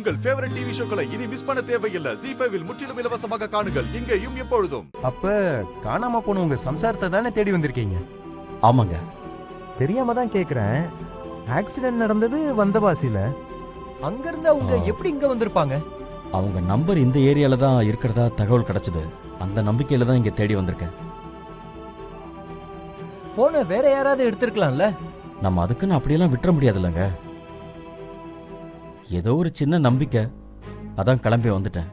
உங்கள் favourite TV ஷோக்களை இனி miss பண்ண தேவையில்லை. ZEE5 இல் முற்றிலும் இலவசமாக காணுங்கள், இங்கேயும் எப்பொழுதும். அப்ப காணாம போன உங்க சம்சாரத்தை தானே தேடி வந்திருக்கீங்க? ஆமாங்க. தெரியாம தான் கேக்குறேன். ஆக்சிடென்ட் நடந்தது வந்தவாசியில. அங்க இருந்து அவங்க எப்படி இங்க வந்திருப்பாங்க? அவங்க நம்பர் இந்த ஏரியால தான் இருக்கிறதா தகவல் கிடைச்சது. அந்த நம்பிக்கையில தான் இங்க தேடி வந்திருக்கேன். போனை வேற யாராவது எடுத்திருக்கலாம்ல? நம்ம அதுக்குன்னு அப்படியெல்லாம் விட்டுற முடியாதுல்லங்க. ஏதோ ஒரு சின்ன நம்பிக்கை, அதான் கிளம்பி வந்துட்டேன்.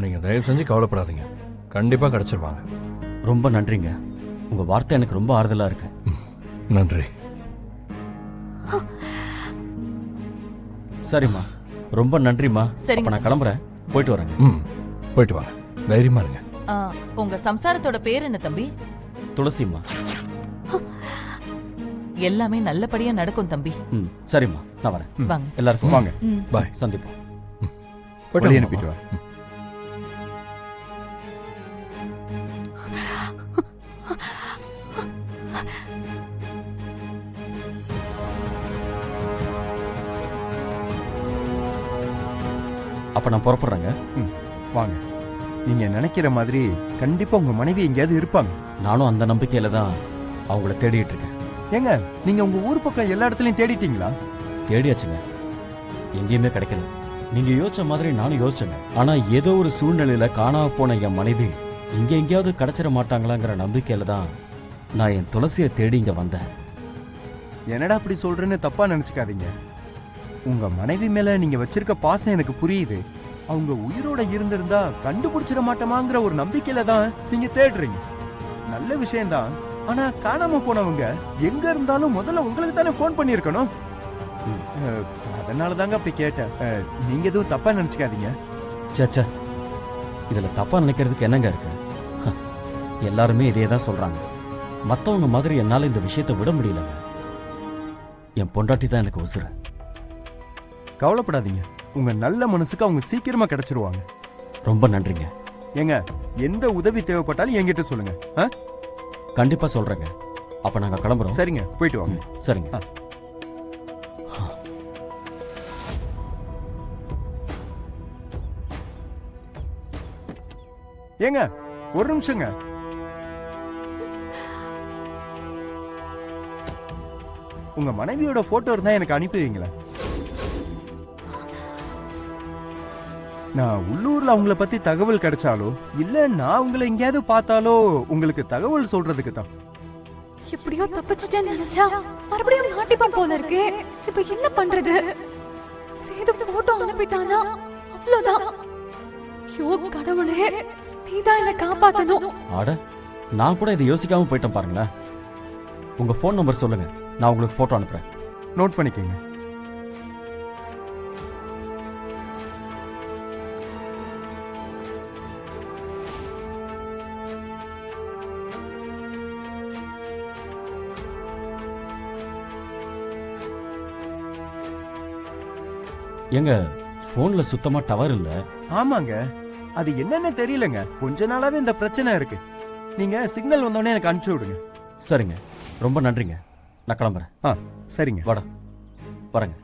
நீங்க தயவு செஞ்சு கவலைப்படாதீங்க, கண்டிப்பா கிடைச்சிருவாங்க. ரொம்ப நன்றிங்க, உங்க வார்த்தை எனக்கு ரொம்ப ஆறுதலா இருக்கு. நன்றி. சரிம்மா, ரொம்ப நன்றிம்மா. சரிங்க. நான் கிளம்புறேன், போயிட்டு வரேங்க. போயிட்டு வாங்க, தைரியமா இருங்க. உங்க சம்சாரத்தோட பேர் என்ன தம்பி? துளசிம்மா. எல்லாமே நல்லபடியா நடக்கும் தம்பி. சரிம்மா, நான் வரேன். வாங்க. எல்லாருக்கும் வாங்க, பாய், சந்திப்போம். போயிட்டு அனுப்பிட்டு வா. அப்ப நான் புறப்படுறேங்க. வாங்க. நீங்க நினைக்கிற மாதிரி கண்டிப்பா உங்க மனைவி எங்கேயாவது இருப்பாங்க. நானும் அந்த நம்பிக்கையில தான் அவங்கள தேடிட்டு இருக்கேன். ஏங்க, நீங்க உங்க ஊர் பக்கம் எல்லா இடத்துலயும் தேடிட்டீங்களா? தேடியாச்சுங்க, எங்கேயுமே கிடைக்கல. நீங்க யோசிச்ச மாதிரி நானும் யோசிச்சேங்க. ஆனா ஏதோ ஒரு சூழ்நிலையில காணாம போன என் மனைவி இங்க எங்கேயாவது கிடைச்சிட மாட்டாங்களாங்கிற நம்பிக்கையில தான் நான் என் துளசியை தேடி இங்க வந்தேன். என்னடா அப்படி சொல்றேன்னு தப்பா நினைச்சுக்காதீங்க. உங்க மனைவி மேல நீங்க வச்சிருக்க பாசம் எனக்கு புரியுது. அவங்க உயிரோட இருந்திருந்தா கண்டுபிடிச்சிட மாட்டோமாங்கிற ஒரு நம்பிக்கையில தான் நீங்க தேடுறீங்க. நல்ல விஷயம்தான். ஆனா காணாம போனவங்க எங்க இருந்தாலும் முதல்ல உங்களுக்கு தானே போன் பண்ணிருக்கணும். அதனால தாங்க அப்படி கேட்டேன். நீங்க எதுவும் தப்பா நினைச்சுக்காதீங்க. சேச்சா, இதுல தப்பா நினைக்கிறதுக்கு என்னங்க இருக்கு? எல்லாருமே இதே தான் சொல்றாங்க. மத்தவங்க மாதிரி என்னால இந்த விஷயத்தை விட முடியலங்க. என் பொண்டாட்டி தான் எனக்கு உசுரு. கவலைப்படாதீங்க, உங்க நல்ல மனசுக்கு அவங்க சீக்கிரமா கிடைச்சிருவாங்க. ரொம்ப நன்றிங்க. ஏங்க, எந்த உதவி தேவைப்பட்டாலும் என்கிட்ட சொல்லுங்க. கண்டிப்பா சொல்றேங்க. அப்ப நாங்க கிளம்புறோம். சரிங்க, போயிட்டு வாங்க. சரிங்க. ஏங்க, ஒரு நிமிஷங்க. உங்க மனைவியோட போட்டோ இருந்தா எனக்கு அனுப்பி வைங்களேன். நான் உள்ளூர்ல அவங்கள பத்தி தகவல் கிடைச்சாலோ இல்ல நான் உங்களை எங்கேயாவது பார்த்தாலோ உங்களுக்கு தகவல் சொல்றதுக்கு தான். எப்படியோ தப்பிச்சிட்டேன்னு நினைச்சா மறுபடியும் மாட்டிப்பான் போல இருக்கு. இப்ப என்ன பண்றது? சேது போட்டோ அனுப்பிட்டானா அவ்வளவுதான். ஐயோ கடவுளே, நீதான் என்ன காப்பாத்தணும். ஆட, நான் கூட இதை யோசிக்காம போயிட்டேன் பாருங்களேன். உங்க போன் நம்பர் சொல்லுங்க, நான் உங்களுக்கு போட்டோ அனுப்புறேன். நோட் பண்ணிக்கோங்க. எங்க போன்ல சுத்தமா டவர் இல்ல. ஆமாங்க, அது என்னன்னு தெரியலங்க. கொஞ்ச நாளாவே இந்த பிரச்சனை இருக்கு. நீங்க சிக்னல் வந்தோடனே எனக்கு அனுப்பிச்சு விடுங்க. சரிங்க, ரொம்ப நன்றிங்க. நான் கிளம்புறேன். சரிங்க, வாடா வரேங்க.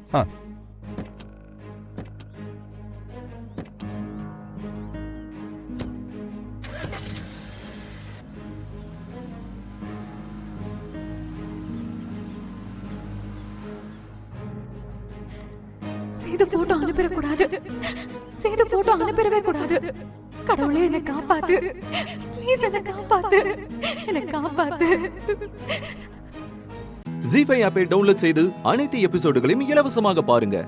சேது போட்டோ அனுப்பிடக்கூடாது. சேது போட்டோ அனுப்பிடவே கூடாது. கடவுளே என்னை காப்பாத்து. ப்ளீஸ் என்னை காப்பாத்து. என்னை காப்பாத்து. ZEE5 ஆப்பை டவுன்லோட் செய்து அனைத்து எபிசோடுகளையும் இலவசமாக பாருங்க.